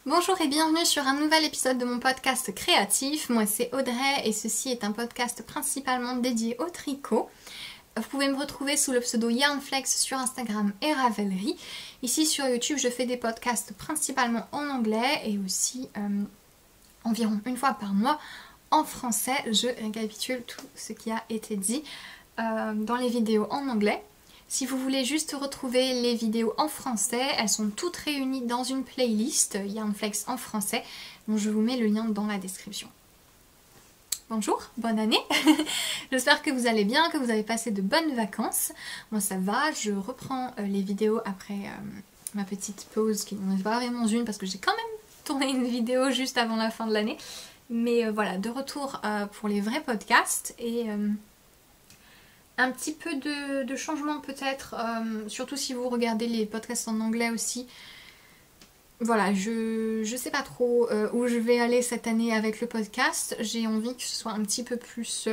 Bonjour et bienvenue sur un nouvel épisode de mon podcast créatif. Moi c'est Audrey et ceci est un podcast principalement dédié au tricot. Vous pouvez me retrouver sous le pseudo Yarnflex sur Instagram et Ravelry. Ici sur YouTube je fais des podcasts principalement en anglais et aussi environ une fois par mois en français. Je récapitule tout ce qui a été dit dans les vidéos en anglais. Si vous voulez juste retrouver les vidéos en français, elles sont toutes réunies dans une playlist Yarnflex en français, dont je vous mets le lien dans la description. Bonjour, bonne année. J'espère que vous allez bien, que vous avez passé de bonnes vacances. Moi ça va, je reprends les vidéos après ma petite pause qui n'en est pas vraiment une parce que j'ai quand même tourné une vidéo juste avant la fin de l'année. Mais voilà, de retour pour les vrais podcasts et un petit peu de changement peut-être, surtout si vous regardez les podcasts en anglais aussi. Voilà, je sais pas trop où je vais aller cette année avec le podcast. J'ai envie que ce soit un petit peu plus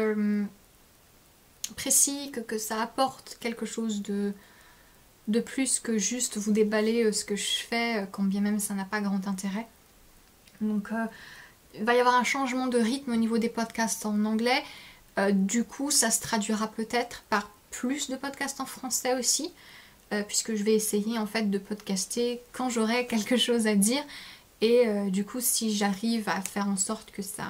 précis, que ça apporte quelque chose de plus que juste vous déballer ce que je fais, quand bien même ça n'a pas grand intérêt. Donc il va y avoir un changement de rythme au niveau des podcasts en anglais. Du coup ça se traduira peut-être par plus de podcasts en français aussi, puisque je vais essayer en fait de podcaster quand j'aurai quelque chose à dire et du coup si j'arrive à faire en sorte que ça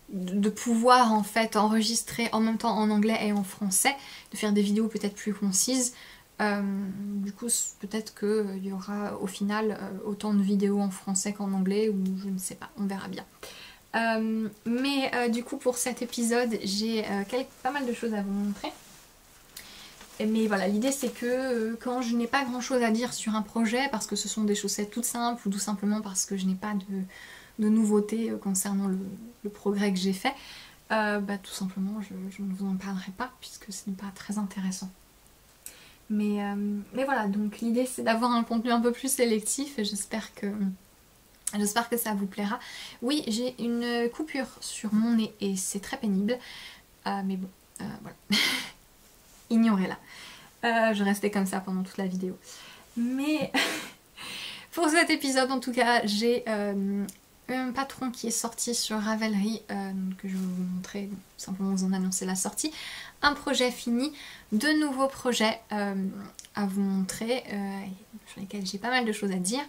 de pouvoir en fait enregistrer en même temps en anglais et en français, de faire des vidéos peut-être plus concises, du coup peut-être qu'il y aura au final autant de vidéos en français qu'en anglais, ou je ne sais pas, on verra bien. Mais du coup pour cet épisode j'ai pas mal de choses à vous montrer. Mais voilà, l'idée c'est que quand je n'ai pas grand chose à dire sur un projet, parce que ce sont des chaussettes toutes simples ou tout simplement parce que je n'ai pas de nouveautés concernant le progrès que j'ai fait, tout simplement je ne vous en parlerai pas puisque ce n'est pas très intéressant. Mais voilà, donc l'idée c'est d'avoir un contenu un peu plus sélectif et j'espère que ça vous plaira. Oui, j'ai une coupure sur mon nez et c'est très pénible. Mais bon, voilà. Ignorez-la. Je restais comme ça pendant toute la vidéo. Mais pour cet épisode, en tout cas, j'ai un patron qui est sorti sur Ravelry, que je vais vous montrer, simplement vous en annoncer la sortie. Un projet fini, de nouveaux projets à vous montrer, sur lesquels j'ai pas mal de choses à dire.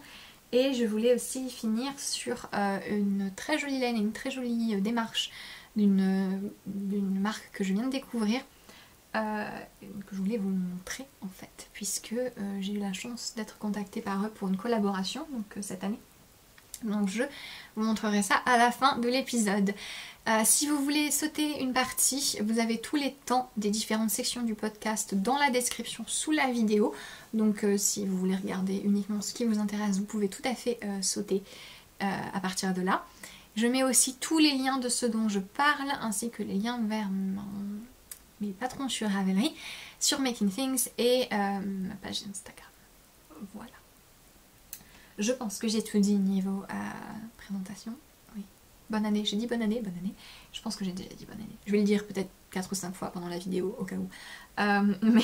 Et je voulais aussi finir sur une très jolie laine et une très jolie démarche d'une marque que je viens de découvrir, que je voulais vous montrer en fait, puisque j'ai eu la chance d'être contactée par eux pour une collaboration donc cette année. Donc je vous montrerai ça à la fin de l'épisode. Si vous voulez sauter une partie, vous avez tous les temps des différentes sections du podcast dans la description sous la vidéo. Donc si vous voulez regarder uniquement ce qui vous intéresse, vous pouvez tout à fait sauter à partir de là. Je mets aussi tous les liens de ce dont je parle, ainsi que les liens vers mes patrons sur Ravelry, sur Making Things et ma page Instagram. Voilà. Je pense que j'ai tout dit niveau présentation. Oui. Bonne année, j'ai dit bonne année, bonne année. Je pense que j'ai déjà dit bonne année. Je vais le dire peut-être 4 ou 5 fois pendant la vidéo au cas où. Mais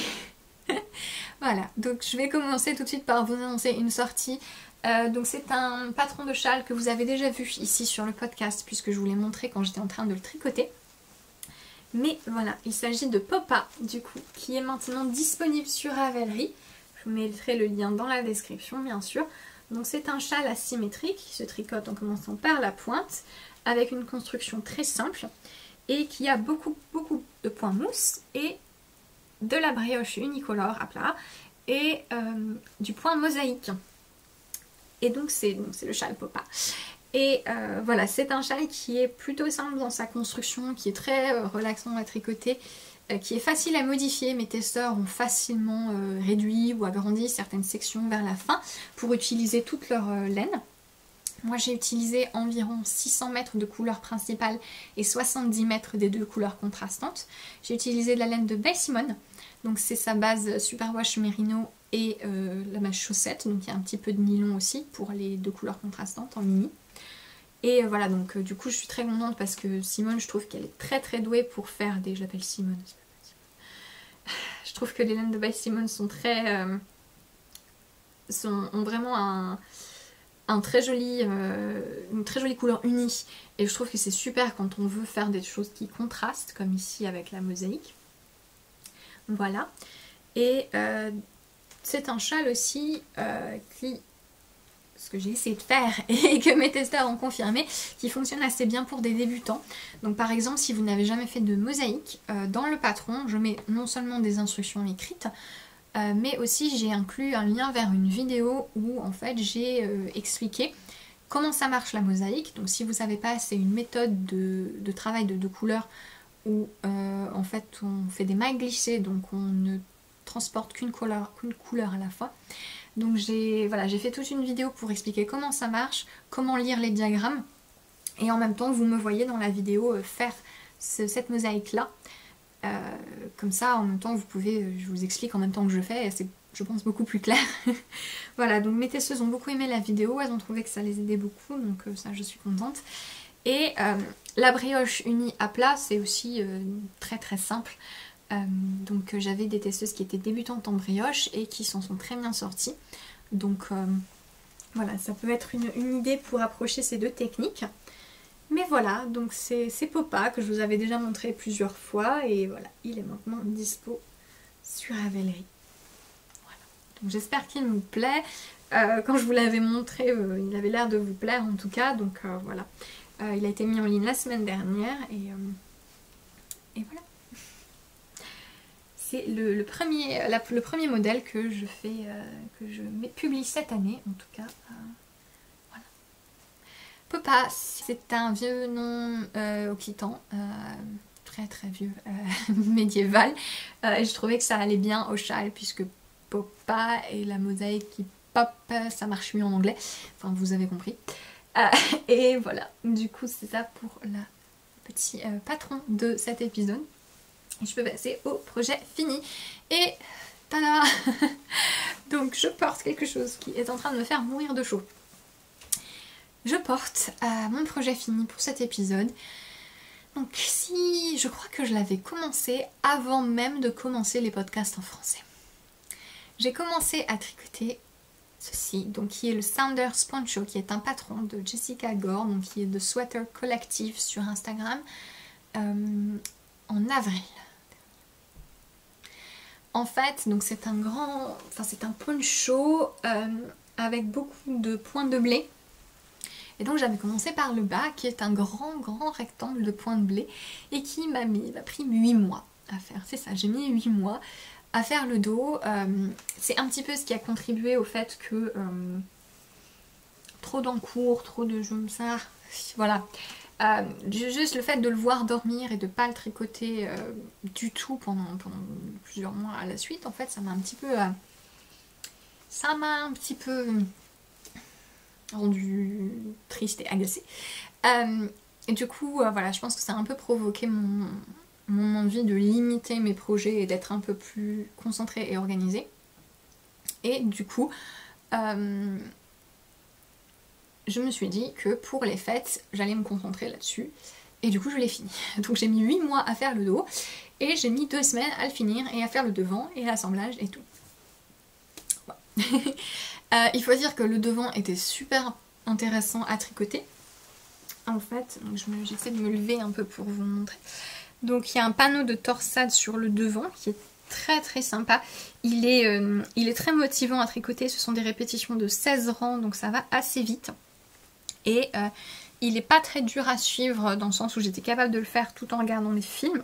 voilà, donc je vais commencer tout de suite par vous annoncer une sortie. Donc c'est un patron de châle que vous avez déjà vu ici sur le podcast, puisque je vous l'ai montré quand j'étais en train de le tricoter. Mais voilà, il s'agit de Popa du coup, qui est maintenant disponible sur Ravelry. Je vous mettrai le lien dans la description bien sûr. Donc c'est un châle asymétrique qui se tricote en commençant par la pointe, avec une construction très simple et qui a beaucoup de points mousse et de la brioche unicolore à plat et du point mosaïque. Et donc c'est le châle Popa. Et voilà, c'est un châle qui est plutôt simple dans sa construction, qui est très relaxant à tricoter, qui est facile à modifier. Mes testeurs ont facilement réduit ou agrandi certaines sections vers la fin pour utiliser toute leur laine. Moi j'ai utilisé environ 600 mètres de couleur principale et 70 mètres des deux couleurs contrastantes. J'ai utilisé de la laine de By Simone, donc c'est sa base Superwash Merino et la base chaussette, donc il y a un petit peu de nylon aussi pour les deux couleurs contrastantes en mini. Et voilà, donc du coup je suis très contente parce que Simone, je trouve qu'elle est très douée pour faire des... Je l'appelle Simone. Je trouve que les laines de By Simone sont très... ont vraiment une très jolie couleur unie. Et je trouve que c'est super quand on veut faire des choses qui contrastent, comme ici avec la mosaïque. Voilà. Et c'est un châle aussi ce que j'ai essayé de faire et que mes testeurs ont confirmé, qui fonctionne assez bien pour des débutants. Donc par exemple, si vous n'avez jamais fait de mosaïque, dans le patron, je mets non seulement des instructions écrites, mais aussi j'ai inclus un lien vers une vidéo où en fait j'ai expliqué comment ça marche la mosaïque. Donc si vous ne savez pas, c'est une méthode de travail de couleurs où en fait on fait des mailles glissées, donc on ne transporte qu'une couleur à la fois. Donc j'ai fait toute une vidéo pour expliquer comment ça marche, comment lire les diagrammes, et en même temps vous me voyez dans la vidéo faire cette mosaïque là. Comme ça en même temps vous pouvez, je vous explique en même temps que je fais, et c'est je pense beaucoup plus clair. Voilà, donc mes testeuses ont beaucoup aimé la vidéo, elles ont trouvé que ça les aidait beaucoup, donc ça je suis contente. Et la brioche unie à plat, c'est aussi très très simple. Donc j'avais des testeuses qui étaient débutantes en brioche et qui s'en sont très bien sorties. Donc voilà, ça peut être une idée pour approcher ces deux techniques. Mais voilà, donc c'est Popa que je vous avais déjà montré plusieurs fois, et voilà, il est maintenant dispo sur Ravelry. Voilà. Donc j'espère qu'il vous plaît. Quand je vous l'avais montré, il avait l'air de vous plaire en tout cas, donc voilà. Il a été mis en ligne la semaine dernière, et voilà. C'est le premier modèle que je fais, que je publie cette année en tout cas. Voilà. Popa, c'est un vieux nom occitan, très très vieux, médiéval. Et je trouvais que ça allait bien au châle puisque Popa et la mosaïque qui pop, ça marche mieux en anglais. Enfin, vous avez compris. Et voilà, du coup c'est ça pour le petit patron de cet épisode. Et je peux passer au projet fini. Et tada. Donc je porte quelque chose qui est en train de me faire mourir de chaud. Je porte mon projet fini pour cet épisode. Donc si je crois que je l'avais commencé avant même de commencer les podcasts en français. J'ai commencé à tricoter ceci, donc qui est le Sounders Poncho, qui est un patron de Jessica Gore, donc qui est de Sweater Collective sur Instagram, en avril. En fait, donc c'est un poncho avec beaucoup de points de blé. Et donc j'avais commencé par le bas, qui est un grand rectangle de points de blé, et qui m'a pris 8 mois à faire. C'est ça, j'ai mis 8 mois à faire le dos. C'est un petit peu ce qui a contribué au fait que trop d'encours, trop de voilà. Juste le fait de le voir dormir et de pas le tricoter du tout pendant plusieurs mois à la suite, en fait ça m'a un petit peu rendu triste et agacée. Et du coup voilà, je pense que ça a un peu provoqué mon envie de limiter mes projets et d'être un peu plus concentrée et organisée. Et du coup je me suis dit que pour les fêtes, j'allais me concentrer là-dessus. Et du coup, je l'ai fini. Donc j'ai mis 8 mois à faire le dos. Et j'ai mis 2 semaines à le finir et à faire le devant et l'assemblage et tout. Ouais. Il faut dire que le devant était super intéressant à tricoter. En fait, j'essaie de me lever un peu pour vous montrer. Donc il y a un panneau de torsade sur le devant qui est très très sympa. Il est très motivant à tricoter. Ce sont des répétitions de 16 rangs, donc ça va assez vite. Et il n'est pas très dur à suivre dans le sens où j'étais capable de le faire tout en regardant les films.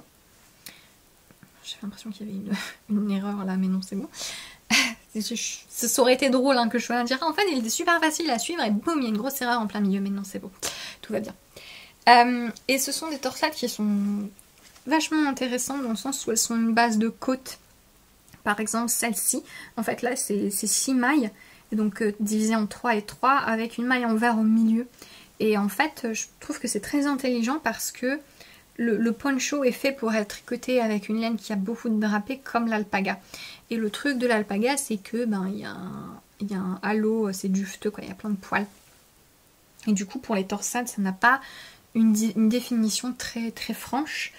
J'ai l'impression qu'il y avait une erreur là, mais non, c'est bon. Ça aurait été drôle hein, que je sois là dire en fait il était super facile à suivre et boum, il y a une grosse erreur en plein milieu, mais non, c'est bon, tout va bien. Et ce sont des torsades qui sont vachement intéressantes dans le sens où elles sont une base de côte. Par exemple, celle-ci, en fait là c'est 6 mailles. Et donc divisé en 3 et 3 avec une maille en vert au milieu. Et en fait je trouve que c'est très intelligent parce que le poncho est fait pour être tricoté avec une laine qui a beaucoup de drapés comme l'alpaga. Et le truc de l'alpaga c'est que il y a un halo, c'est dufteux quoi, il y a plein de poils. Et du coup pour les torsades ça n'a pas une définition très très franche.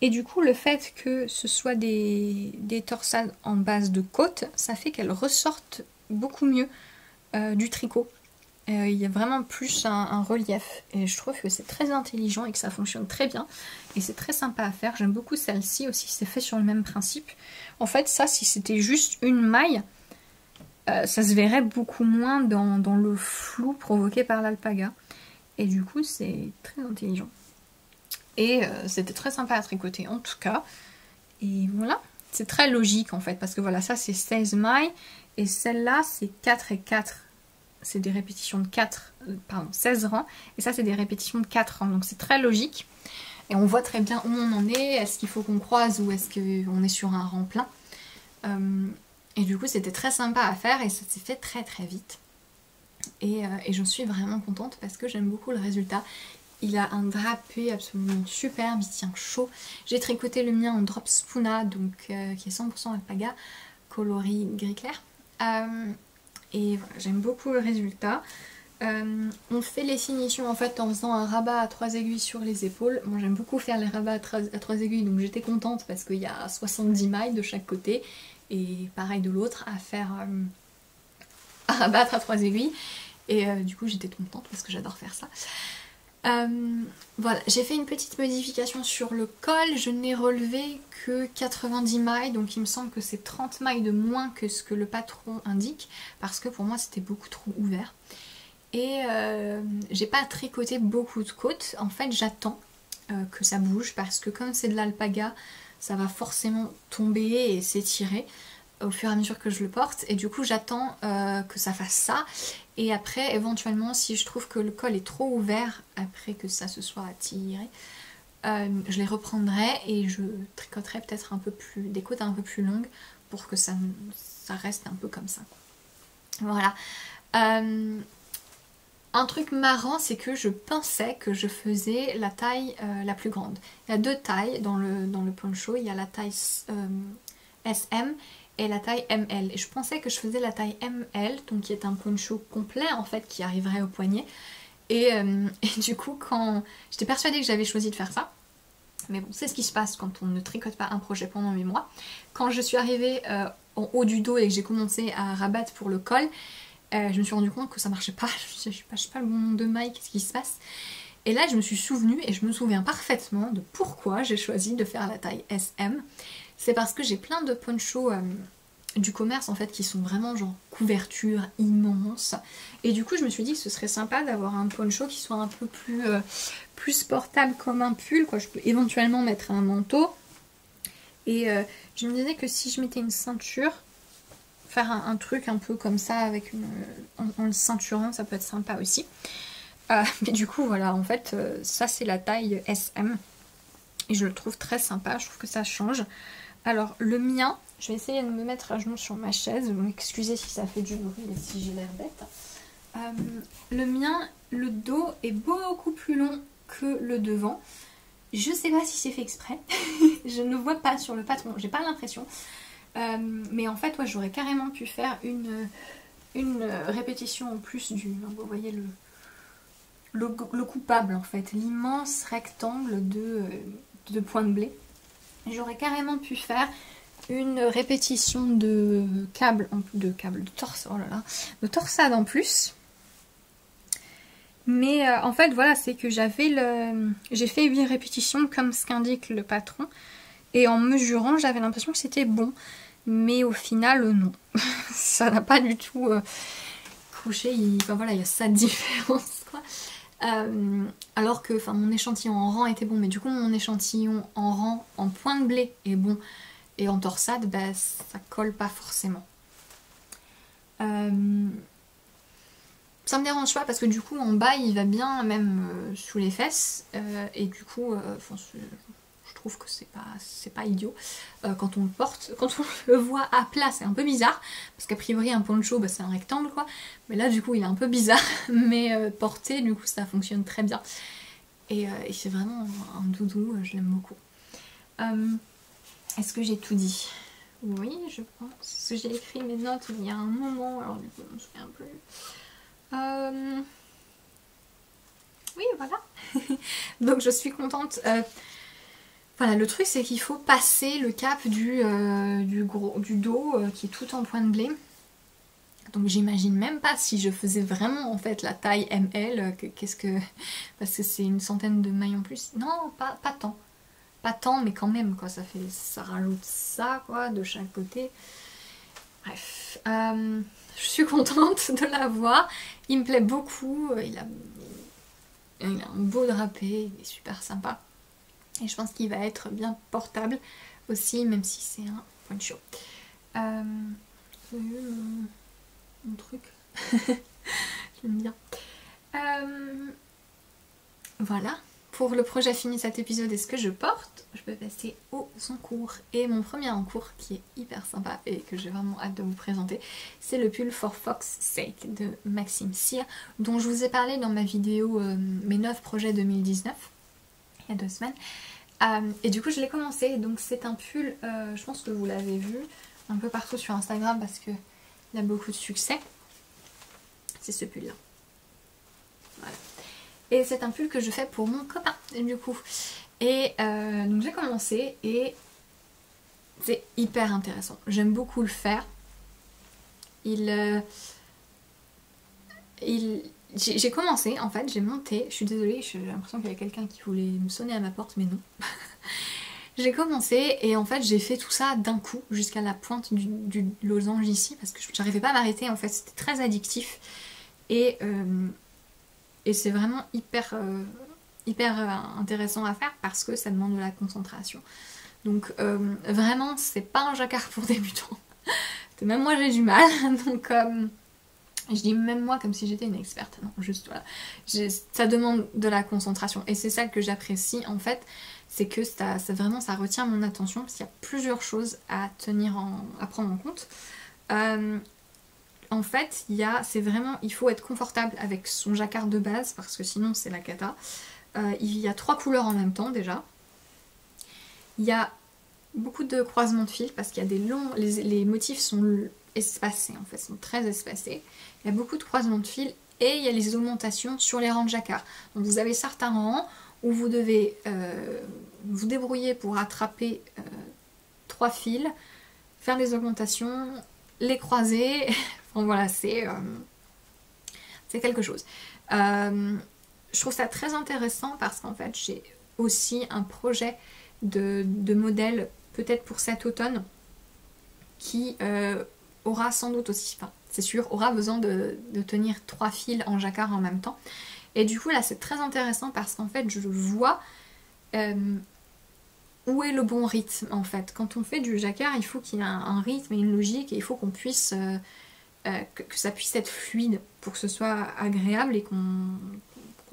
Et du coup le fait que ce soit des torsades en base de côte, ça fait qu'elles ressortent beaucoup mieux du tricot. il y a vraiment plus un relief. Et je trouve que c'est très intelligent et que ça fonctionne très bien. Et c'est très sympa à faire. J'aime beaucoup celle-ci aussi, c'est fait sur le même principe. En fait, ça, si c'était juste une maille, ça se verrait beaucoup moins dans le flou provoqué par l'alpaga. Et du coup, c'est très intelligent. Et c'était très sympa à tricoter en tout cas. Et voilà, c'est très logique en fait. Parce que voilà, ça c'est 16 mailles. Et celle-là, c'est 4 et 4. C'est des répétitions de 4, pardon, 16 rangs. Et ça, c'est des répétitions de 4 rangs. Donc c'est très logique. Et on voit très bien où on en est. Est-ce qu'il faut qu'on croise ou est-ce qu'on est sur un rang plein. Et du coup, c'était très sympa à faire et ça s'est fait très très vite. Et je suis vraiment contente parce que j'aime beaucoup le résultat. Il a un drapé absolument superbe, il tient chaud. J'ai tricoté le mien en drop spuna, donc qui est 100% alpaga, coloris gris clair. Et voilà, j'aime beaucoup le résultat. On fait les finitions en fait en faisant un rabat à 3 aiguilles sur les épaules. Moi j'aime beaucoup faire les rabats à 3 aiguilles, donc j'étais contente parce qu'il y a 70 mailles de chaque côté. Et pareil de l'autre, à faire à rabattre à 3 aiguilles. Et du coup j'étais contente parce que j'adore faire ça. Voilà, j'ai fait une petite modification sur le col, je n'ai relevé que 90 mailles, donc il me semble que c'est 30 mailles de moins que ce que le patron indique, parce que pour moi c'était beaucoup trop ouvert. Et j'ai pas tricoté beaucoup de côtes, en fait j'attends que ça bouge, parce que comme c'est de l'alpaga, ça va forcément tomber et s'étirer au fur et à mesure que je le porte, et du coup j'attends que ça fasse ça. Et après, éventuellement, si je trouve que le col est trop ouvert, après que ça se soit tiré, je les reprendrai et je tricoterai peut-être un peu plus, des côtes un peu plus longues pour que ça reste un peu comme ça. Voilà. Un truc marrant, c'est que je pensais que je faisais la taille la plus grande. Il y a deux tailles dans le poncho, il y a la taille SM et la taille ML. Et je pensais que je faisais la taille ML, donc qui est un poncho complet en fait, qui arriverait au poignet. Et du coup, quand j'étais persuadée que j'avais choisi de faire ça, mais bon, c'est ce qui se passe quand on ne tricote pas un projet pendant 8 mois. Quand je suis arrivée en haut du dos et que j'ai commencé à rabattre pour le col, je me suis rendu compte que ça marchait pas. Je sais pas le bon nombre de mailles, qu'est-ce qui se passe? Et là, je me suis souvenue et je me souviens parfaitement de pourquoi j'ai choisi de faire la taille SM. C'est parce que j'ai plein de ponchos du commerce en fait qui sont vraiment genre couverture immense. Et du coup je me suis dit que ce serait sympa d'avoir un poncho qui soit un peu plus portable comme un pull, quoi. Je peux éventuellement mettre un manteau. Et je me disais que si je mettais une ceinture, faire un truc un peu comme ça avec en le ceinturant, ça peut être sympa aussi. Mais du coup voilà, en fait ça c'est la taille SM. Et je le trouve très sympa, je trouve que ça change. Alors le mien, je vais essayer de me mettre à genoux sur ma chaise, donc excusez si ça fait du bruit et si j'ai l'air bête. Le mien, le dos est beaucoup plus long que le devant. Je sais pas si c'est fait exprès, je ne vois pas sur le patron, j'ai pas l'impression. Mais en fait, ouais, j'aurais carrément pu faire une répétition en plus du... Vous voyez le coupable en fait, l'immense rectangle de points de blé. J'aurais carrément pu faire une répétition de torsade en plus. Mais en fait voilà, c'est que j'ai fait 8 répétitions comme ce qu'indique le patron. Et en mesurant, j'avais l'impression que c'était bon. Mais au final, non. Ça n'a pas du tout couché. Enfin voilà, il y a ça de différence quoi. Alors que mon échantillon en rang était bon, mais du coup mon échantillon en rang en point de blé est bon, et en torsade bah, ça colle pas forcément. Ça me dérange pas parce que du coup en bas il va bien même sous les fesses, et du coup je trouve que c'est pas idiot quand on le porte. Quand on le voit à plat c'est un peu bizarre parce qu'a priori un poncho bah, c'est un rectangle quoi, mais là du coup il est un peu bizarre, mais porté du coup ça fonctionne très bien. Et c'est vraiment un doudou, je l'aime beaucoup. Est-ce que j'ai tout dit? Oui, je pense. Parce que j'ai écrit mes notes il y a un moment, alors du coup je me souviens plus. Oui, voilà. Donc je suis contente. Voilà, le truc c'est qu'il faut passer le cap du dos qui est tout en point de blé. Donc j'imagine même pas si je faisais vraiment en fait la taille ML, parce que c'est une centaine de mailles en plus. Non, pas tant. Pas tant, mais quand même, quoi. Ça rajoute ça, quoi, de chaque côté. Bref. Je suis contente de l'avoir. Il me plaît beaucoup. Il a un beau drapé. Il est super sympa. Et je pense qu'il va être bien portable aussi, même si c'est un poncho. Vous avez vu mon truc? J'aime bien. Voilà. Pour le projet fini cet épisode, est-ce que je porte? Je peux passer aux encours. Et mon premier encours qui est hyper sympa et que j'ai vraiment hâte de vous présenter, c'est le pull For Fox Sake de Maxime Cyr, dont je vous ai parlé dans ma vidéo mes 9 projets 2019, il y a 2 semaines. Et du coup je l'ai commencé, donc c'est un pull, je pense que vous l'avez vu un peu partout sur Instagram parce qu'il a beaucoup de succès. C'est ce pull là. Voilà. Et c'est un pull que je fais pour mon copain du coup. Et donc j'ai commencé et c'est hyper intéressant. J'aime beaucoup le faire. J'ai commencé en fait, j'ai monté, je suis désolée, j'ai l'impression qu'il y a quelqu'un qui voulait me sonner à ma porte mais non. J'ai commencé et en fait j'ai fait tout ça d'un coup jusqu'à la pointe du losange ici parce que j'arrivais pas à m'arrêter en fait, c'était très addictif et c'est vraiment hyper intéressant à faire parce que ça demande de la concentration. Donc vraiment c'est pas un jacquard pour débutants. Même moi j'ai du mal, donc je dis même moi comme si j'étais une experte, non juste voilà. Ça demande de la concentration et c'est ça que j'apprécie en fait, c'est que ça retient mon attention parce qu'il y a plusieurs choses à prendre en compte. En fait, il faut être confortable avec son jacquard de base parce que sinon c'est la cata. Il y a 3 couleurs en même temps déjà. Il y a beaucoup de croisements de fils parce qu'il y a des longs... Les motifs sont espacés en fait, sont très espacés. Il y a beaucoup de croisements de fils et il y a les augmentations sur les rangs de jacquard. Donc vous avez certains rangs où vous devez vous débrouiller pour attraper 3 fils, faire des augmentations, les croiser. Enfin voilà, c'est quelque chose. Je trouve ça très intéressant parce qu'en fait j'ai aussi un projet de modèle peut-être pour cet automne qui aura sans doute aussi, enfin c'est sûr, aura besoin de tenir 3 fils en jacquard en même temps. Et du coup là c'est très intéressant parce qu'en fait je vois où est le bon rythme en fait. Quand on fait du jacquard il faut qu'il y ait un rythme et une logique et il faut qu'on puisse... que ça puisse être fluide pour que ce soit agréable et qu'on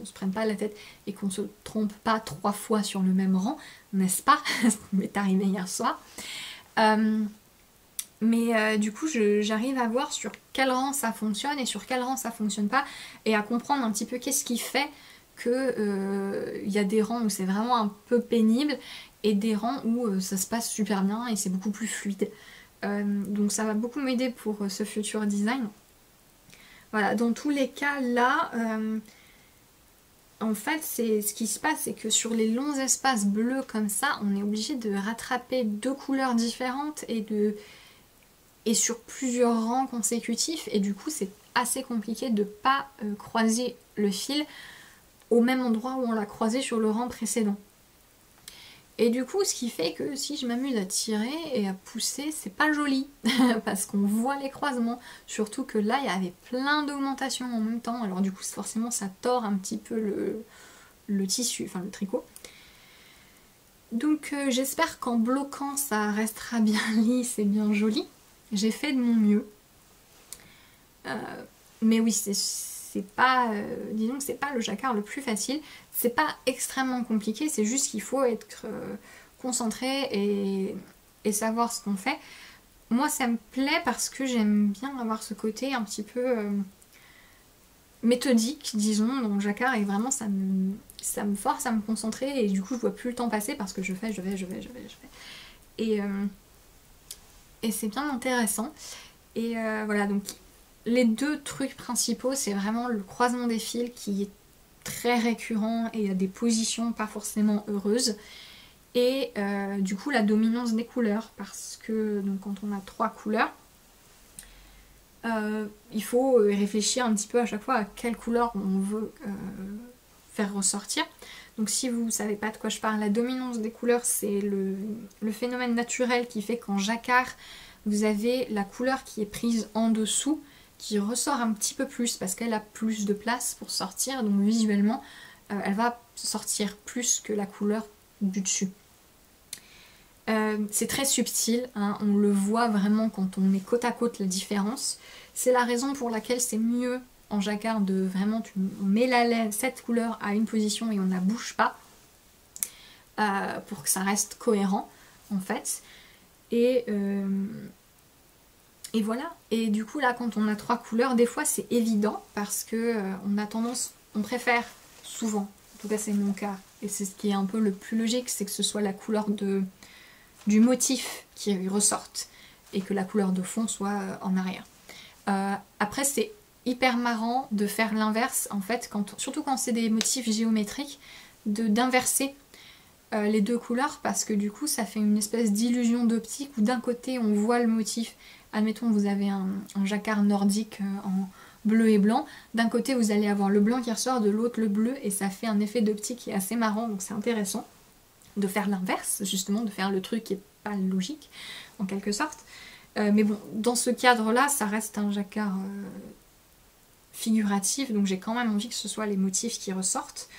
se prenne pas la tête et qu'on se trompe pas 3 fois sur le même rang, n'est-ce pas? Ça m'est arrivé hier soir. Mais du coup j'arrive à voir sur quel rang ça fonctionne et sur quel rang ça fonctionne pas et à comprendre un petit peu qu'est-ce qui fait que y a des rangs où c'est vraiment un peu pénible et des rangs où ça se passe super bien et c'est beaucoup plus fluide. Donc ça va beaucoup m'aider pour ce futur design. Voilà, dans tous les cas là, en fait ce qui se passe c'est que sur les longs espaces bleus comme ça, on est obligé de rattraper 2 couleurs différentes et sur plusieurs rangs consécutifs et du coup c'est assez compliqué de pas croiser le fil au même endroit où on l'a croisé sur le rang précédent. Et du coup, ce qui fait que si je m'amuse à tirer et à pousser, c'est pas joli parce qu'on voit les croisements. Surtout que là, il y avait plein d'augmentations en même temps. Alors du coup, forcément, ça tord un petit peu le tissu, enfin le tricot. Donc j'espère qu'en bloquant, ça restera bien lisse et bien joli. J'ai fait de mon mieux. Mais oui, c'est pas, disons que c'est pas le jacquard le plus facile, c'est pas extrêmement compliqué, c'est juste qu'il faut être concentré et savoir ce qu'on fait. Moi ça me plaît parce que j'aime bien avoir ce côté un petit peu méthodique, disons, dans le jacquard et vraiment ça me force à me concentrer et du coup je vois plus le temps passer parce que je fais. Et c'est bien intéressant. Et voilà, donc les 2 trucs principaux, c'est vraiment le croisement des fils qui est très récurrent et à des positions pas forcément heureuses. Et du coup la dominance des couleurs, parce que donc, quand on a 3 couleurs, il faut réfléchir un petit peu à chaque fois à quelle couleur on veut faire ressortir. Donc si vous ne savez pas de quoi je parle, la dominance des couleurs, c'est le phénomène naturel qui fait qu'en jacquard, vous avez la couleur qui est prise en dessous, qui ressort un petit peu plus parce qu'elle a plus de place pour sortir. Donc visuellement, elle va sortir plus que la couleur du dessus. C'est très subtil, hein, on le voit vraiment quand on met côte à côte la différence. C'est la raison pour laquelle c'est mieux en jacquard de vraiment, on met la laine, cette couleur à une position et on ne la bouge pas pour que ça reste cohérent en fait. Et voilà. Et du coup là quand on a 3 couleurs, des fois c'est évident parce que on a tendance, on préfère souvent, en tout cas c'est mon cas, et c'est ce qui est un peu le plus logique, c'est que ce soit la couleur du motif qui ressorte et que la couleur de fond soit en arrière. Après c'est hyper marrant de faire l'inverse en fait, surtout quand c'est des motifs géométriques, d'inverser les 2 couleurs parce que du coup ça fait une espèce d'illusion d'optique où d'un côté on voit le motif, admettons vous avez un jacquard nordique en bleu et blanc, d'un côté vous allez avoir le blanc qui ressort, de l'autre le bleu, et ça fait un effet d'optique qui est assez marrant, donc c'est intéressant de faire l'inverse, justement de faire le truc qui est pas logique en quelque sorte. Mais bon, dans ce cadre là ça reste un jacquard figuratif, donc j'ai quand même envie que ce soit les motifs qui ressortent.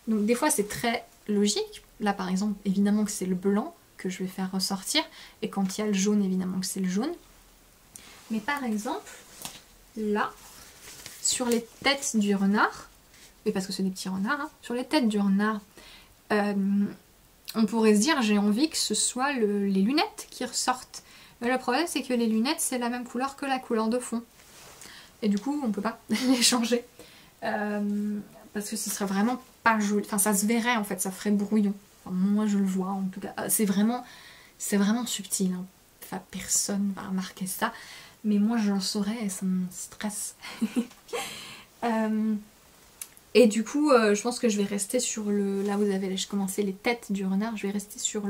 Donc des fois c'est très logique, là par exemple évidemment que c'est le blanc que je vais faire ressortir, et quand il y a le jaune évidemment que c'est le jaune. Mais par exemple là, sur les têtes du renard, et parce que c'est des petits renards, hein, sur les têtes du renard, on pourrait se dire j'ai envie que ce soit les lunettes qui ressortent. Mais le problème c'est que les lunettes c'est la même couleur que la couleur de fond. Et du coup on peut pas les changer. Parce que ce serait vraiment pas joli. Enfin ça se verrait en fait, ça ferait brouillon. Enfin, moi je le vois en tout cas. C'est vraiment subtil. Hein. Enfin personne va remarquer ça. Mais moi je le saurais et ça me stresse. Et du coup, je pense que je vais rester sur là vous avez commencé les têtes du renard, je vais rester sur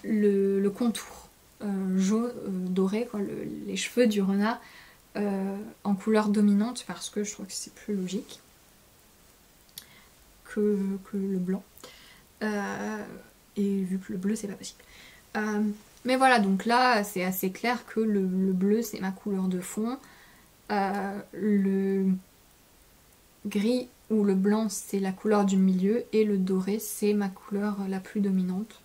le contour jaune, doré, quoi, les cheveux du renard en couleur dominante parce que je trouve que c'est plus logique que le blanc. Et vu que le bleu c'est pas possible. Mais voilà, donc là c'est assez clair que le bleu c'est ma couleur de fond. Le gris ou le blanc c'est la couleur du milieu et le doré c'est ma couleur la plus dominante.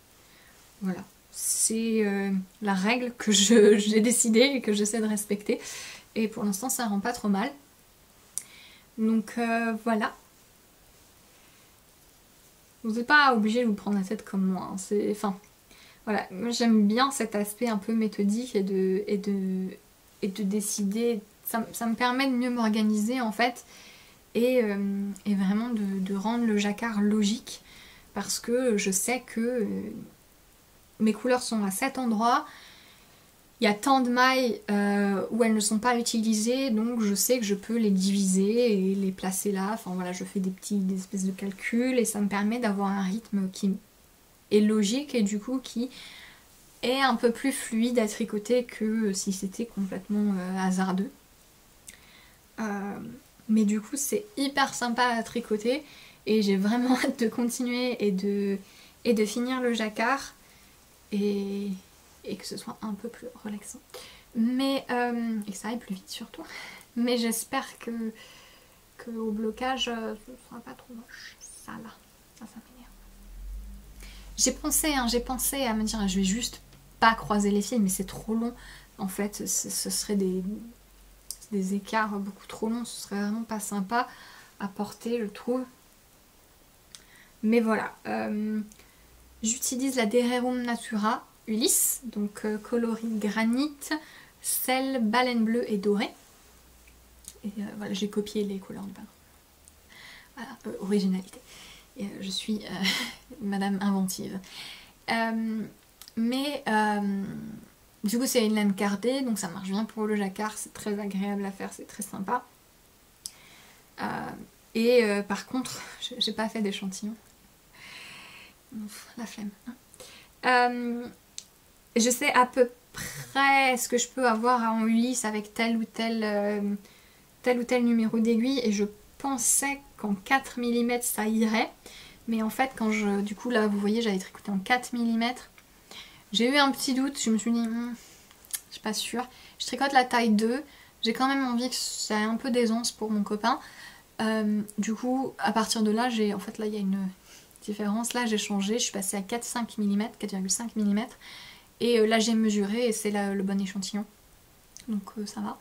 Voilà, c'est la règle que j'ai décidé et que j'essaie de respecter, et pour l'instant ça rend pas trop mal. Donc voilà. Vous n'êtes pas obligé de vous prendre la tête comme moi, hein. Enfin voilà, moi j'aime bien cet aspect un peu méthodique et de décider, ça me permet de mieux m'organiser en fait. Et vraiment de rendre le jacquard logique parce que je sais que mes couleurs sont à cet endroit, il y a tant de mailles où elles ne sont pas utilisées, donc je sais que je peux les diviser et les placer là. Enfin voilà, je fais des espèces de calculs et ça me permet d'avoir un rythme qui est logique et du coup qui est un peu plus fluide à tricoter que si c'était complètement hasardeux. Mais du coup c'est hyper sympa à tricoter et j'ai vraiment hâte de continuer et de finir le jacquard et que ce soit un peu plus relaxant. Mais et que ça aille plus vite surtout. Mais j'espère que au blocage ce sera pas trop moche. Ça là, ça m'énerve. J'ai pensé à me dire je vais juste pas croiser les fils mais c'est trop long. En fait ce serait des écarts beaucoup trop longs, ce serait vraiment pas sympa à porter je trouve. Mais voilà, j'utilise la Dererum Natura Ulysse, donc coloris granit, sel, baleine bleue et doré. Et voilà, j'ai copié les couleurs du panneau. Voilà, originalité. Et, je suis madame inventive. Du coup c'est une laine cardée, donc ça marche bien pour le jacquard, c'est très agréable à faire, c'est très sympa. Par contre, j'ai pas fait d'échantillon. La flemme. Hein. je sais à peu près ce que je peux avoir en Ulysse avec tel ou tel numéro d'aiguille, et je pensais qu'en 4 mm ça irait. Mais en fait, quand du coup là vous voyez, j'avais tricoté en 4 mm, j'ai eu un petit doute, je me suis dit, je suis pas sûre. Je tricote la taille 2, j'ai quand même envie que ça ait un peu d'aisance pour mon copain. Du coup, à partir de là, en fait là il y a une différence. Là j'ai changé, je suis passée à 4,5 mm, 4,5 mm. Et là j'ai mesuré et c'est le bon échantillon. Donc ça va.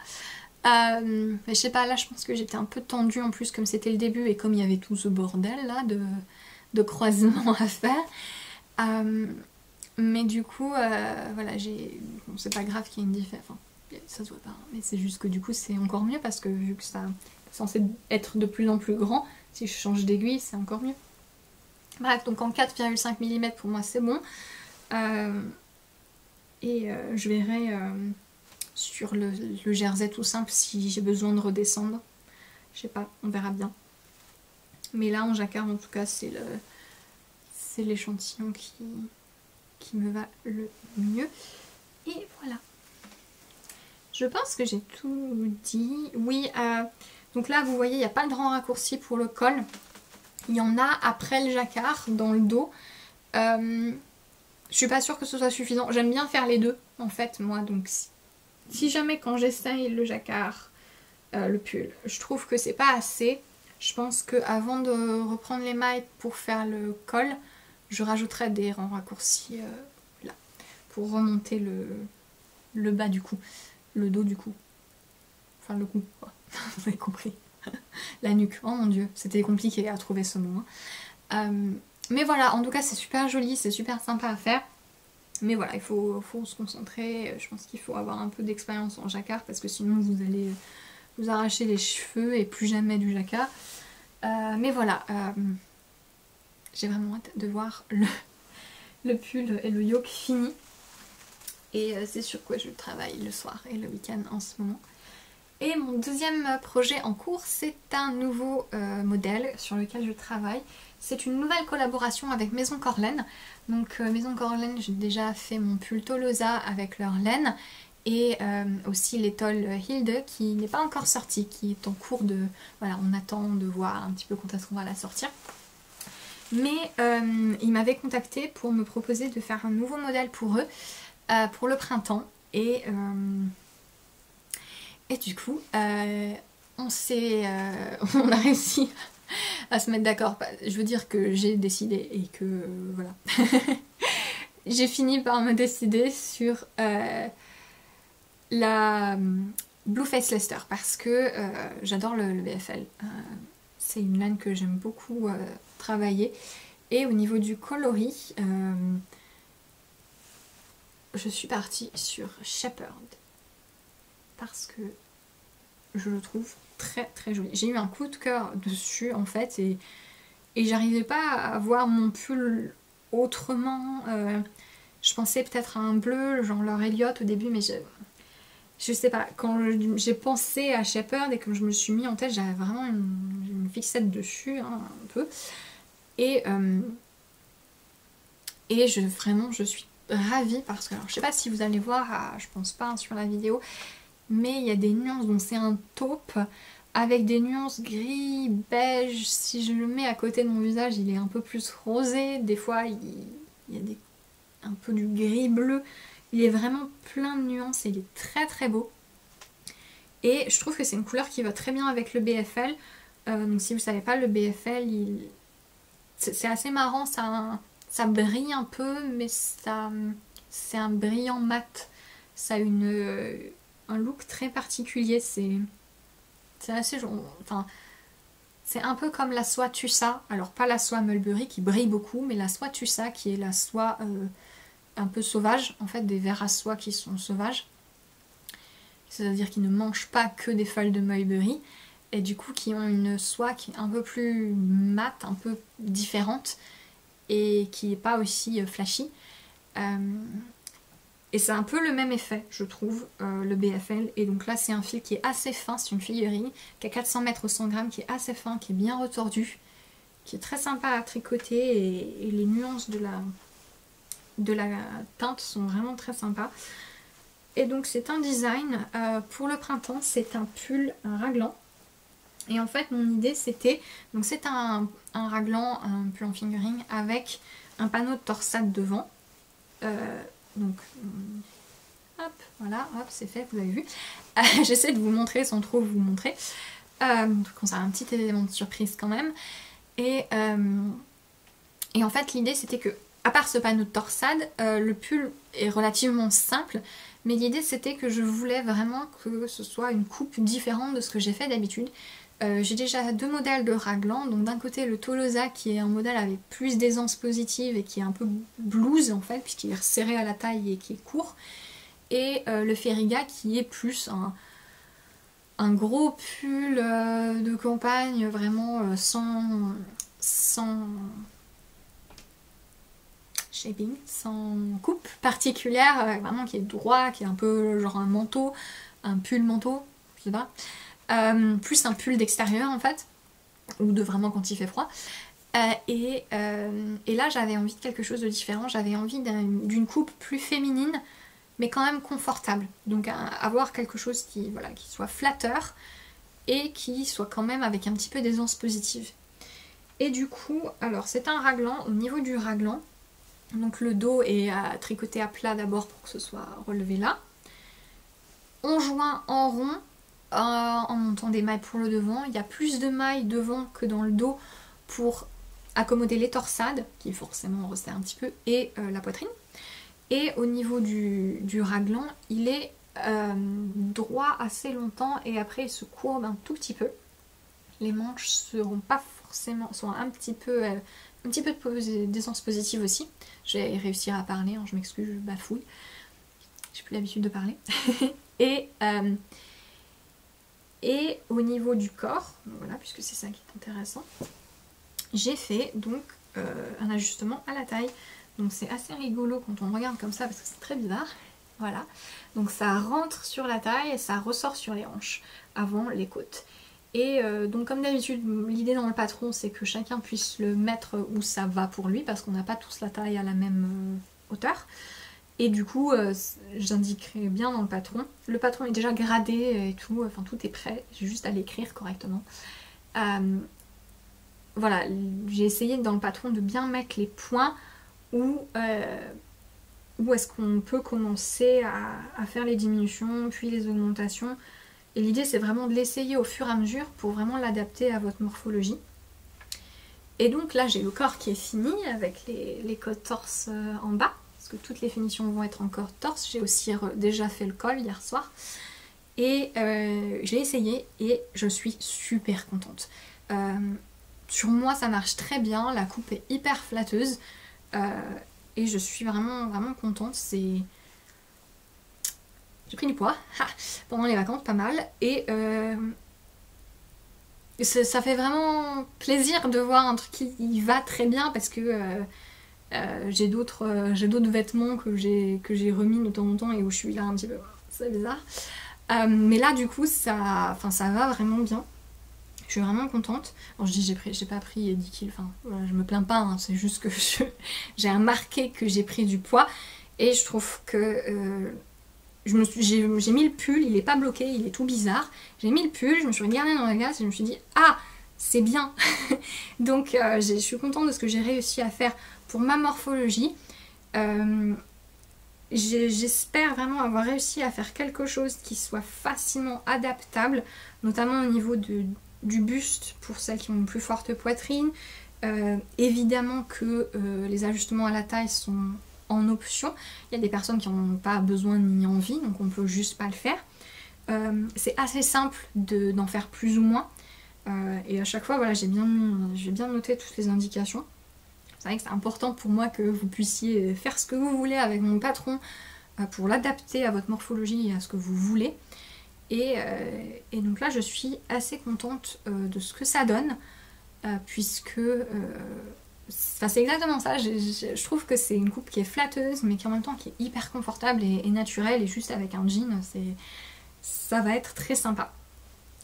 Mais je sais pas, là je pense que j'étais un peu tendue en plus comme c'était le début et comme il y avait tout ce bordel là de croisement à faire. Mais du coup, voilà, bon, c'est pas grave qu'il y ait une différence. Enfin, ça se voit pas, hein, mais c'est juste que du coup c'est encore mieux parce que vu que ça est censé être de plus en plus grand, si je change d'aiguille c'est encore mieux. Bref, donc en 4,5 mm pour moi c'est bon. Je verrai sur le jersey tout simple si j'ai besoin de redescendre. Je sais pas, on verra bien. Mais là en jacquard en tout cas c'est l'échantillon qui me va le mieux. Et voilà. Je pense que j'ai tout dit. Oui, donc là vous voyez il n'y a pas de grand raccourci pour le col. Il y en a après le jacquard dans le dos. Je suis pas sûre que ce soit suffisant. J'aime bien faire les deux en fait moi, donc si jamais quand j'essaye le jacquard, le pull, je trouve que c'est pas assez, je pense que avant de reprendre les mailles pour faire le col, je rajouterai des rangs raccourcis là pour remonter le bas du cou, le dos du cou, enfin le cou quoi. Vous avez compris. La nuque, oh mon dieu, c'était compliqué à trouver ce mot. Mais voilà, en tout cas c'est super joli, c'est super sympa à faire. Mais voilà, il faut se concentrer. Je pense qu'il faut avoir un peu d'expérience en jacquard parce que sinon vous allez vous arracher les cheveux et plus jamais du jacquard. Mais voilà, j'ai vraiment hâte de voir le pull et le yoke fini. Et c'est sur quoi je travaille le soir et le week-end en ce moment. Et mon deuxième projet en cours, c'est un nouveau modèle sur lequel je travaille. C'est une nouvelle collaboration avec Maison Corlaine. Donc Maison Corlaine, j'ai déjà fait mon pull Tolosa avec leur laine et aussi l'étole Hilde qui n'est pas encore sortie, qui est en cours de... Voilà, on attend de voir un petit peu quand est-ce qu'on va la sortir. Mais ils m'avaient contacté pour me proposer de faire un nouveau modèle pour eux, pour le printemps. Et du coup, on a réussi à se mettre d'accord. Je veux dire que j'ai décidé et que voilà. J'ai fini par me décider sur la Blueface Leicester parce que j'adore le BFL. C'est une laine que j'aime beaucoup travailler. Et au niveau du coloris, je suis partie sur Shepherd parce que je le trouve très très joli. J'ai eu un coup de cœur dessus en fait et j'arrivais pas à voir mon pull autrement. Je pensais peut-être à un bleu, genre leur Elliott au début, mais je sais pas. Quand j'ai pensé à Shepherd et que je me suis mis en tête, j'avais vraiment une fixette dessus, hein, un peu. Et vraiment je suis ravie parce que, alors je sais pas si vous allez voir, je pense pas hein, sur la vidéo, mais il y a des nuances, donc c'est un taupe avec des nuances gris, beige. Si je le mets à côté de mon visage, il est un peu plus rosé. Des fois, il y a un peu du gris bleu. Il est vraiment plein de nuances et il est très très beau. Et je trouve que c'est une couleur qui va très bien avec le BFL. Donc si vous savez pas, le BFL, c'est assez marrant, ça brille un peu, mais c'est un brillant mat. Ça a un look très particulier, c'est assez... Enfin, c'est un peu comme la soie Tussa, alors pas la soie Mulberry qui brille beaucoup, mais la soie Tussa qui est la soie un peu sauvage, en fait des vers à soie qui sont sauvages. C'est-à-dire qu'ils ne mangent pas que des feuilles de mulberry, et du coup qui ont une soie qui est un peu plus mate, un peu différente, et qui n'est pas aussi flashy. Et c'est un peu le même effet, je trouve, le BFL. Et donc là, c'est un fil qui est assez fin, c'est une figurine qui a 400 mètres au 100 grammes, qui est assez fin, qui est bien retordu, qui est très sympa à tricoter. Et les nuances de de la teinte sont vraiment très sympas. Et donc c'est un design pour le printemps, c'est un pull raglan. Et en fait mon idée c'était, donc c'est un raglan, un pull en fingering avec un panneau de torsade devant. Donc hop, voilà, hop, c'est fait, vous avez vu. J'essaie de vous montrer sans trop vous montrer. Donc ça a un petit élément de surprise quand même. Et en fait l'idée c'était que, à part ce panneau de torsade, le pull est relativement simple. Mais l'idée c'était que je voulais vraiment que ce soit une coupe différente de ce que j'ai fait d'habitude. J'ai déjà 2 modèles de raglan, donc d'un côté le Tolosa qui est un modèle avec plus d'aisance positive et qui est un peu blouse en fait, puisqu'il est resserré à la taille et qui est court. Et le Ferriga qui est plus un gros pull de campagne, vraiment sans shaping, sans coupe particulière, vraiment qui est droit, qui est un peu genre un manteau, un pull manteau, je sais pas, plus un pull d'extérieur en fait, ou de vraiment quand il fait froid. Et là j'avais envie de quelque chose de différent, j'avais envie d'une coupe plus féminine, mais quand même confortable. Donc avoir quelque chose qui, voilà, qui soit flatteur et qui soit quand même avec un petit peu d'aisance positive. Et du coup, alors c'est un raglan, au niveau du raglan, donc le dos est tricoté à plat d'abord pour que ce soit relevé là. On joint en rond en montant des mailles pour le devant. Il y a plus de mailles devant que dans le dos pour accommoder les torsades, qui forcément resserrent un petit peu, et la poitrine. Et au niveau du raglan, il est droit assez longtemps et après il se courbe un tout petit peu. Les manches seront pas forcément, sont un petit peu d'essence positive aussi. Je vais réussir à parler, hein, je m'excuse, je bafouille. J'ai plus l'habitude de parler. et au niveau du corps, voilà, puisque c'est ça qui est intéressant, j'ai fait donc un ajustement à la taille. Donc c'est assez rigolo quand on regarde comme ça parce que c'est très bizarre. Voilà. Donc ça rentre sur la taille et ça ressort sur les hanches avant les côtes. Et donc comme d'habitude, l'idée dans le patron c'est que chacun puisse le mettre où ça va pour lui parce qu'on n'a pas tous la taille à la même hauteur. Et du coup, j'indiquerai bien dans le patron. Le patron est déjà gradé et tout, enfin tout est prêt, j'ai juste à l'écrire correctement. Voilà, j'ai essayé dans le patron de bien mettre les points où est-ce qu'on peut commencer à faire les diminutions, puis les augmentations. Et l'idée c'est vraiment de l'essayer au fur et à mesure pour vraiment l'adapter à votre morphologie. Et donc là j'ai le corps qui est fini avec les côtes torse en bas, parce que toutes les finitions vont être encore torse. J'ai aussi déjà fait le col hier soir. Et j'ai essayé et je suis super contente. Sur moi ça marche très bien, la coupe est hyper flatteuse. Et je suis vraiment contente. J'ai pris du poids pendant les vacances, pas mal. Et ça fait vraiment plaisir de voir un truc qui va très bien parce que j'ai d'autres vêtements que j'ai remis de temps en temps et où je suis là un petit peu, c'est bizarre. Mais là du coup ça va vraiment bien. Je suis vraiment contente. Bon, je dis j'ai pas pris 10 kilos, enfin voilà, je me plains pas, hein, c'est juste que j'ai remarqué que j'ai pris du poids et je trouve que j'ai mis le pull, il est pas bloqué, il est tout bizarre. J'ai mis le pull, je me suis regardée dans la glace et je me suis dit ah c'est bien. Donc je suis contente de ce que j'ai réussi à faire pour ma morphologie. J'espère vraiment avoir réussi à faire quelque chose qui soit facilement adaptable, notamment au niveau du buste pour celles qui ont une plus forte poitrine. Évidemment que les ajustements à la taille sont en option. Il y a des personnes qui n'en ont pas besoin ni envie, donc on peut juste pas le faire. C'est assez simple d'en faire plus ou moins. Et à chaque fois, voilà, j'ai bien noté toutes les indications. C'est vrai que c'est important pour moi que vous puissiez faire ce que vous voulez avec mon patron pour l'adapter à votre morphologie et à ce que vous voulez. Et donc là je suis assez contente de ce que ça donne puisque c'est exactement ça. Je trouve que c'est une coupe qui est flatteuse mais qui en même temps qui est hyper confortable et naturelle, et juste avec un jean ça va être très sympa.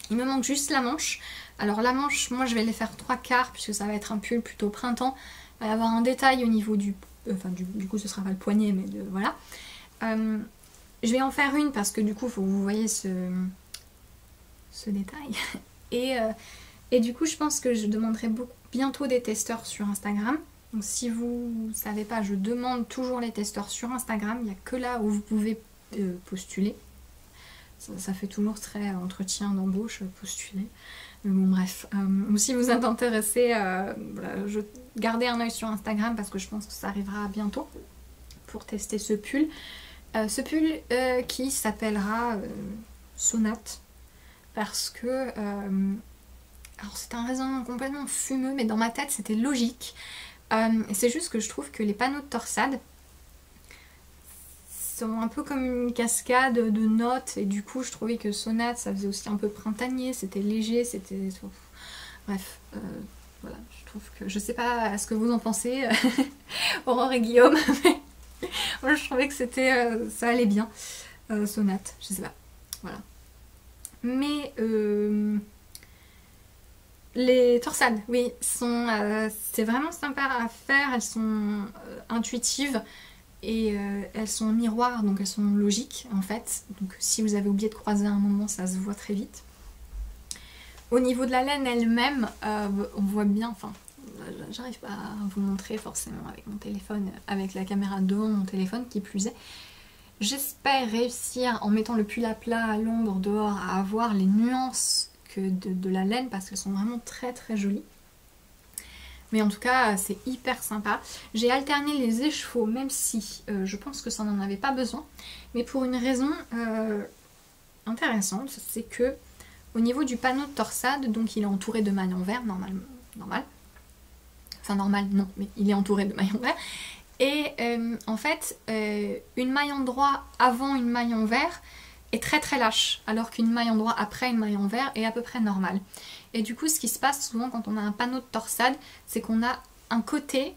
Il me manque juste la manche. Alors la manche, moi je vais les faire 3/4 puisque ça va être un pull plutôt printemps. Il va y avoir un détail au niveau du enfin du coup ce sera pas le poignet, mais voilà. Je vais en faire une parce que du coup, faut que vous voyez ce détail. Et du coup, je pense que je demanderai bientôt des testeurs sur Instagram. Donc si vous ne savez pas, je demande toujours les testeurs sur Instagram. Il n'y a que là où vous pouvez postuler. Ça fait toujours très entretien d'embauche, postuler. Mais bon, bref. Si vous êtes intéressé, voilà, gardez un œil sur Instagram parce que je pense que ça arrivera bientôt pour tester ce pull. Ce pull qui s'appellera Sonate parce que alors c'est un raisonnement complètement fumeux mais dans ma tête c'était logique. C'est juste que je trouve que les panneaux de torsade sont un peu comme une cascade de notes et du coup je trouvais que Sonate ça faisait aussi un peu printanier, c'était léger, c'était... Bref, voilà, je trouve que... Je sais pas ce que vous en pensez, Aurore et Guillaume, mais moi je trouvais que c'était... ça allait bien, Sonate, je sais pas, voilà. Mais les torsades, oui, c'est vraiment sympa à faire, elles sont intuitives et elles sont miroirs, donc elles sont logiques en fait. Donc si vous avez oublié de croiser à un moment, ça se voit très vite. Au niveau de la laine elle-même, on voit bien, enfin, j'arrive pas à vous montrer forcément avec mon téléphone, avec la caméra devant mon téléphone qui plus est. J'espère réussir en mettant le pull à plat à l'ombre dehors à avoir les nuances de la laine parce qu'elles sont vraiment très très jolies. Mais en tout cas c'est hyper sympa. J'ai alterné les écheveaux même si je pense que ça n'en avait pas besoin. Mais pour une raison intéressante, c'est que au niveau du panneau de torsade, donc il est entouré de mailles en verre, normal. Enfin normal non, mais il est entouré de mailles en verre. Et en fait, une maille en droit avant une maille en vert est très très lâche, alors qu'une maille en droit après une maille en vert est à peu près normale. Et du coup, ce qui se passe souvent quand on a un panneau de torsade, c'est qu'on a un côté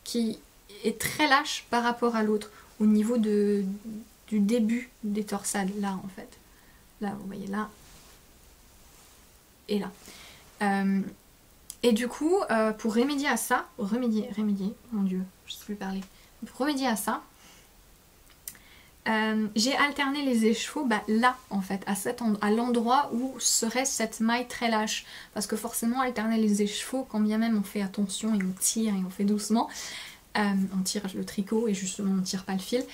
qui est très lâche par rapport à l'autre, au niveau du début des torsades, là en fait. Là, vous voyez, là et là. Et du coup, pour remédier à ça, remédier, mon dieu, je sais plus parler. Pour remédier à ça, j'ai alterné les écheveaux là en fait, à l'endroit où serait cette maille très lâche. Parce que forcément, alterner les écheveaux, quand bien même on fait attention et on tire et on fait doucement, on tire le tricot et justement on tire pas le fil,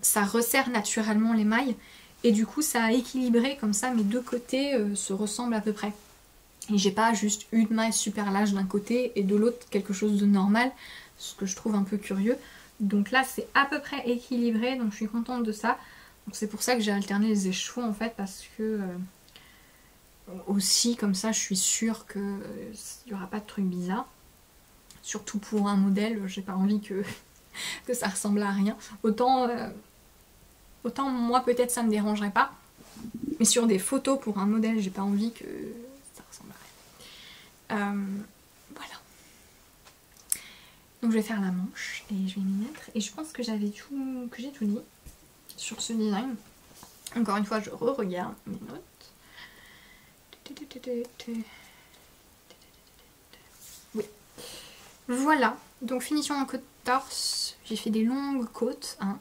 ça resserre naturellement les mailles. Et du coup, ça a équilibré comme ça, mes deux côtés se ressemblent à peu près. Et j'ai pas juste une maille super lâche d'un côté et de l'autre quelque chose de normal, ce que je trouve un peu curieux. Donc là c'est à peu près équilibré, donc je suis contente de ça. Donc c'est pour ça que j'ai alterné les écheveaux en fait, parce que aussi comme ça je suis sûre qu'il n'y aura pas de trucs bizarres. Surtout pour un modèle, j'ai pas envie que ça ressemble à rien. Autant moi peut-être ça me dérangerait pas, mais sur des photos pour un modèle j'ai pas envie que ça ressemble à rien. Voilà. Donc je vais faire la manche et je vais m'y mettre. Et je pense que j'ai tout dit sur ce design. Encore une fois, je re-regarde mes notes. Oui. Voilà. Donc finition en côte torse. J'ai fait des longues côtes. Hein.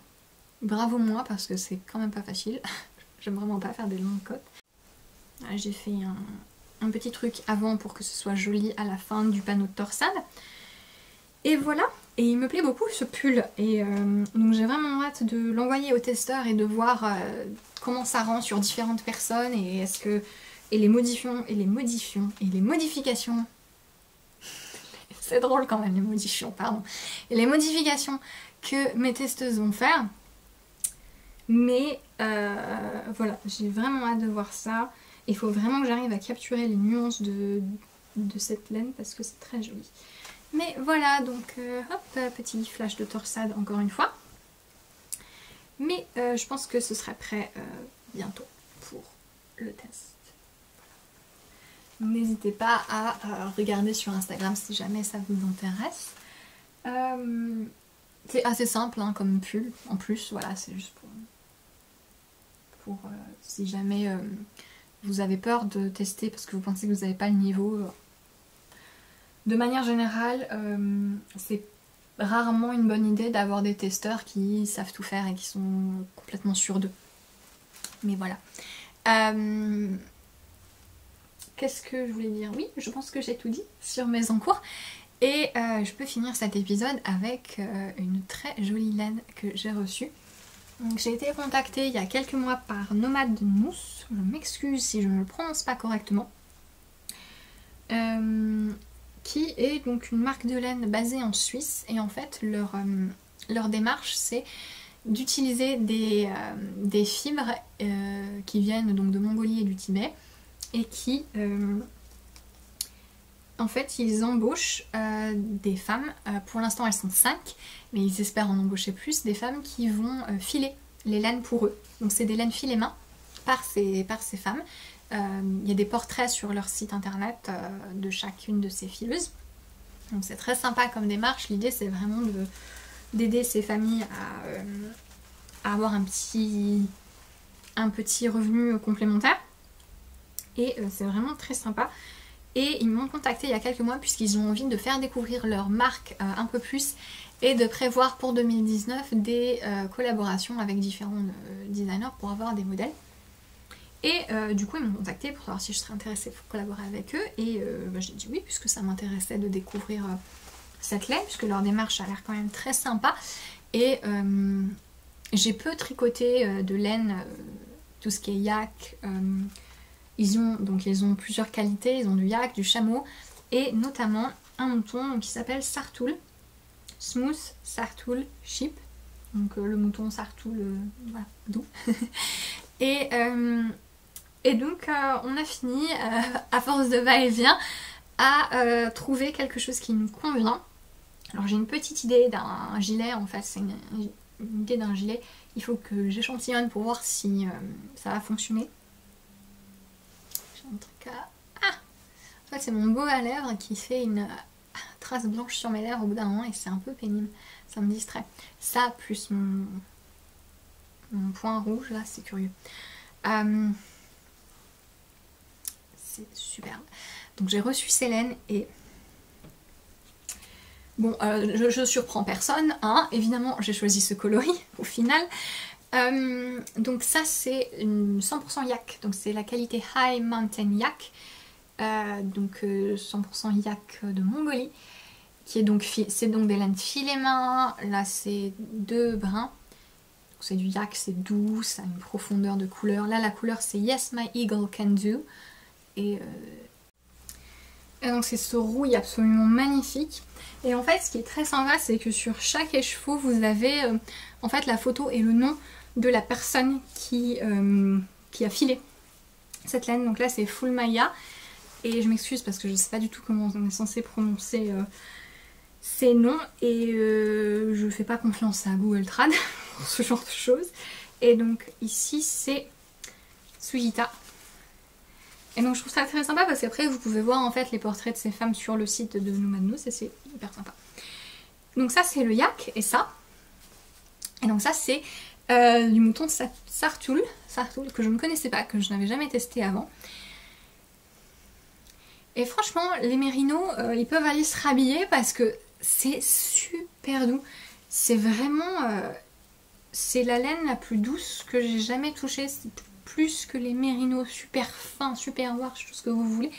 Bravo moi parce que c'est quand même pas facile. J'aime vraiment pas faire des longues côtes. J'ai fait un petit truc avant pour que ce soit joli à la fin du panneau de torsade. Et voilà, et il me plaît beaucoup ce pull, et donc j'ai vraiment hâte de l'envoyer au testeur et de voir comment ça rend sur différentes personnes, et les modifications, c'est drôle quand même les modifications, pardon, et les modifications que mes testeuses vont faire, mais voilà, j'ai vraiment hâte de voir ça. Il faut vraiment que j'arrive à capturer les nuances de cette laine parce que c'est très joli. Mais voilà, donc hop, petit flash de torsade encore une fois. Mais je pense que ce sera prêt bientôt pour le test. N'hésitez pas à regarder sur Instagram si jamais ça vous intéresse. C'est assez simple hein, comme pull. En plus, voilà, c'est juste pour si jamais vous avez peur de tester parce que vous pensez que vous n'avez pas le niveau. De manière générale, c'est rarement une bonne idée d'avoir des testeurs qui savent tout faire et qui sont complètement sûrs d'eux. Mais voilà. Qu'est-ce que je voulais dire? Oui, je pense que j'ai tout dit sur mes encours. Et je peux finir cet épisode avec une très jolie laine que j'ai reçue. J'ai été contactée il y a quelques mois par Nomade Mousse. Je m'excuse si je ne le prononce pas correctement. Qui est donc une marque de laine basée en Suisse. Et en fait, leur démarche, c'est d'utiliser des fibres qui viennent donc de Mongolie et du Tibet. Et qui... en fait, ils embauchent des femmes, pour l'instant elles sont 5, mais ils espèrent en embaucher plus, des femmes qui vont filer les laines pour eux. Donc c'est des laines filées main par ces femmes. Il y a des portraits sur leur site internet de chacune de ces fileuses. Donc c'est très sympa comme démarche. L'idée c'est vraiment d'aider ces familles à avoir un petit revenu complémentaire. Et c'est vraiment très sympa. Et ils m'ont contacté il y a quelques mois puisqu'ils ont envie de faire découvrir leur marque un peu plus et de prévoir pour 2019 des collaborations avec différents designers pour avoir des modèles. Et du coup ils m'ont contacté pour savoir si je serais intéressée pour collaborer avec eux et j'ai dit oui puisque ça m'intéressait de découvrir cette laine puisque leur démarche a l'air quand même très sympa et j'ai peu tricoté de laine, tout ce qui est yak. Ils ont plusieurs qualités, ils ont du yak, du chameau et notamment un mouton qui s'appelle Sartoul, Smooth Sartoul Sheep, donc le mouton Sartoul, voilà, doux. et donc on a fini, à force de va-et-vient, à trouver quelque chose qui nous convient. Alors j'ai une petite idée d'un gilet, en fait c'est une idée d'un gilet, il faut que j'échantillonne pour voir si ça va fonctionner. En fait c'est mon beau à lèvres qui fait une trace blanche sur mes lèvres au bout d'un moment et c'est un peu pénible, ça me distrait. Ça plus mon point rouge là, c'est curieux. C'est superbe. Donc j'ai reçu ces laines et bon, je surprends personne, hein. Évidemment j'ai choisi ce coloris au final. Donc ça c'est une 100% yak, donc c'est la qualité High Mountain Yak, donc 100% yak de Mongolie, qui est donc c'est donc des laines filées main. Là c'est 2 brins, c'est du yak, c'est doux, ça a une profondeur de couleur. Là la couleur c'est Yes My Eagle Can Do et donc c'est ce rouille absolument magnifique. Et en fait ce qui est très sympa c'est que sur chaque écheveau vous avez en fait la photo et le nom de la personne qui a filé cette laine. Donc là c'est Full Maya et je m'excuse parce que je sais pas du tout comment on est censé prononcer ces noms et je fais pas confiance à Google Trad pour ce genre de choses. Et donc ici c'est Sujita. Et donc je trouve ça très sympa parce qu'après vous pouvez voir en fait les portraits de ces femmes sur le site de Nomade Mousse et c'est hyper sympa. Donc ça c'est le yak et ça. Et donc ça c'est du mouton Sartoul que je ne connaissais pas, que je n'avais jamais testé avant. Et franchement les mérinos ils peuvent aller se rhabiller parce que c'est super doux. C'est vraiment c'est la laine la plus douce que j'ai jamais touchée. C'est plus que les mérinos super fins, super wash, tout ce que vous voulez.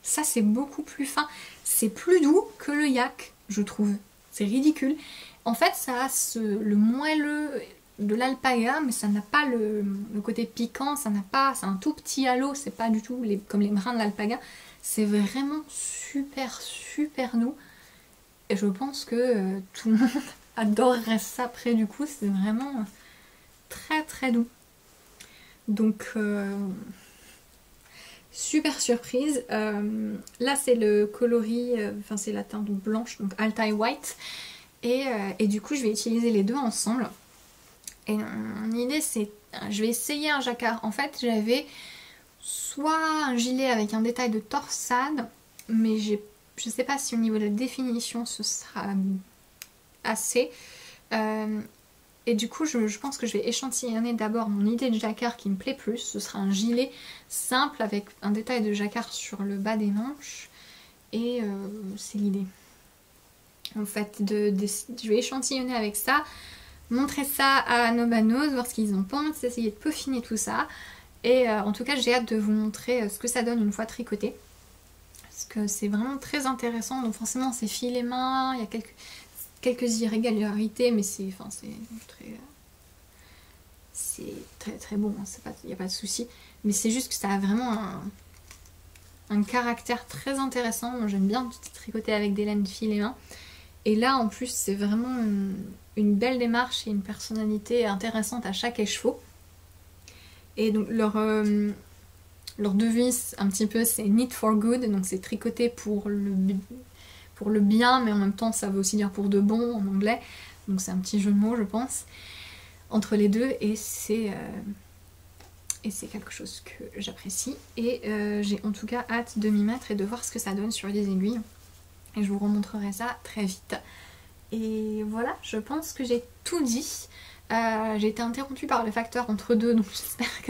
Ça c'est beaucoup plus fin. C'est plus doux que le yak, je trouve. C'est ridicule. En fait ça a le moelleux de l'alpaga, mais ça n'a pas le côté piquant, ça n'a pas, c'est un tout petit halo, c'est pas du tout comme les brins de l'alpaga. C'est vraiment super doux. Et je pense que tout le monde adorerait ça près du cou, c'est vraiment très doux. Donc super surprise. Là c'est le coloris, enfin c'est la teinte blanche, donc Altai White. Et du coup je vais utiliser les deux ensemble. Et mon idée c'est, je vais essayer un jacquard. En fait j'avais soit un gilet avec un détail de torsade, mais je sais pas si au niveau de la définition ce sera assez. Et du coup je pense que je vais échantillonner d'abord mon idée de jacquard qui me plaît plus. Ce sera un gilet simple avec un détail de jacquard sur le bas des manches. Et c'est l'idée. En fait, je vais échantillonner avec ça, montrer ça à nos banos, voir ce qu'ils en pensent, essayer de peaufiner tout ça. Et en tout cas, j'ai hâte de vous montrer ce que ça donne une fois tricoté. Parce que c'est vraiment très intéressant. Donc forcément, c'est filet main, il y a quelques irrégularités, mais c'est très bon, il n'y a pas de souci. Mais c'est juste que ça a vraiment un caractère très intéressant. Moi, j'aime bien tricoter avec des laines filet main. Et là, en plus, c'est vraiment une belle démarche et une personnalité intéressante à chaque écheveau. Et donc, leur devise, un petit peu, c'est Knit for Good. Donc, c'est tricoter pour le bien, mais en même temps, ça veut aussi dire pour de bon en anglais. Donc, c'est un petit jeu de mots, je pense, entre les deux. Et c'est quelque chose que j'apprécie. Et j'ai en tout cas hâte de m'y mettre et de voir ce que ça donne sur les aiguilles. Et je vous remontrerai ça très vite. Et voilà, je pense que j'ai tout dit. J'ai été interrompue par le facteur entre deux, donc j'espère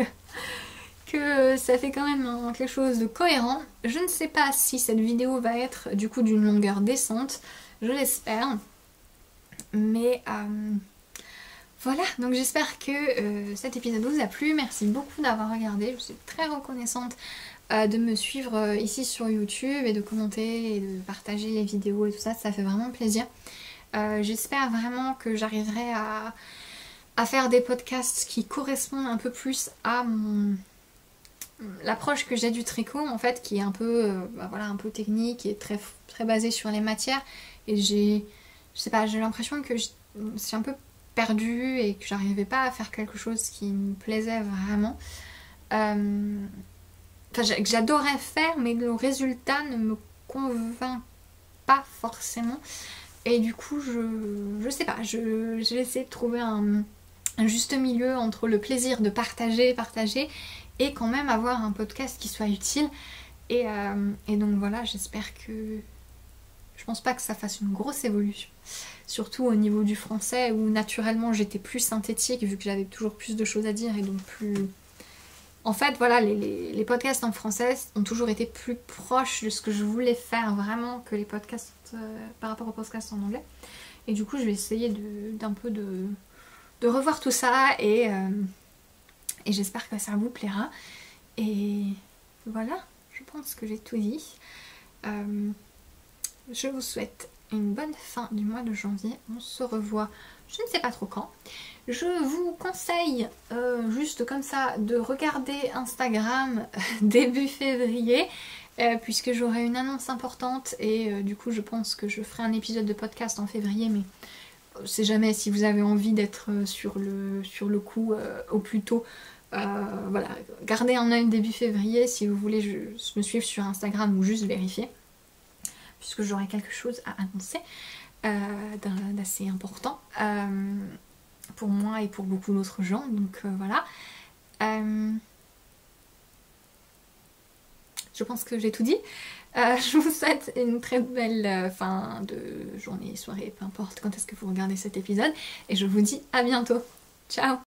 que ça fait quand même quelque chose de cohérent. Je ne sais pas si cette vidéo va être du coup d'une longueur décente, je l'espère. Mais voilà, donc j'espère que cet épisode vous a plu. Merci beaucoup d'avoir regardé, je suis très reconnaissante de me suivre ici sur YouTube et de commenter et de partager les vidéos et tout ça, ça fait vraiment plaisir. J'espère vraiment que j'arriverai à faire des podcasts qui correspondent un peu plus à l'approche que j'ai du tricot en fait, qui est un peu, voilà, un peu technique et très basée sur les matières. Et je sais pas, j'ai l'impression que je suis un peu perdue et que j'arrivais pas à faire quelque chose qui me plaisait vraiment. Enfin, que j'adorais faire, mais le résultat ne me convainc pas forcément. Et du coup, je sais pas, je vais essayer de trouver un juste milieu entre le plaisir de partager et quand même avoir un podcast qui soit utile. Et donc voilà, j'espère que... Je pense pas que ça fasse une grosse évolution. Surtout au niveau du français où naturellement j'étais plus synthétique vu que j'avais toujours plus de choses à dire et donc plus... En fait, voilà, les podcasts en français ont toujours été plus proches de ce que je voulais faire vraiment que les podcasts par rapport aux podcasts en anglais. Et du coup, je vais essayer d'un peu de revoir tout ça et j'espère que ça vous plaira. Et voilà, je pense que j'ai tout dit. Je vous souhaite une bonne fin du mois de janvier. On se revoit, je ne sais pas trop quand. Je vous conseille, juste comme ça, de regarder Instagram début février, puisque j'aurai une annonce importante et du coup je pense que je ferai un épisode de podcast en février, mais on sait jamais si vous avez envie d'être sur le coup au plus tôt. Voilà, gardez un œil début février si vous voulez me suivre sur Instagram ou juste vérifier, puisque j'aurai quelque chose à annoncer d'assez important. Pour moi et pour beaucoup d'autres gens, donc voilà. Je pense que j'ai tout dit. Je vous souhaite une très belle fin de journée, soirée, peu importe quand est-ce que vous regardez cet épisode, et je vous dis à bientôt. Ciao!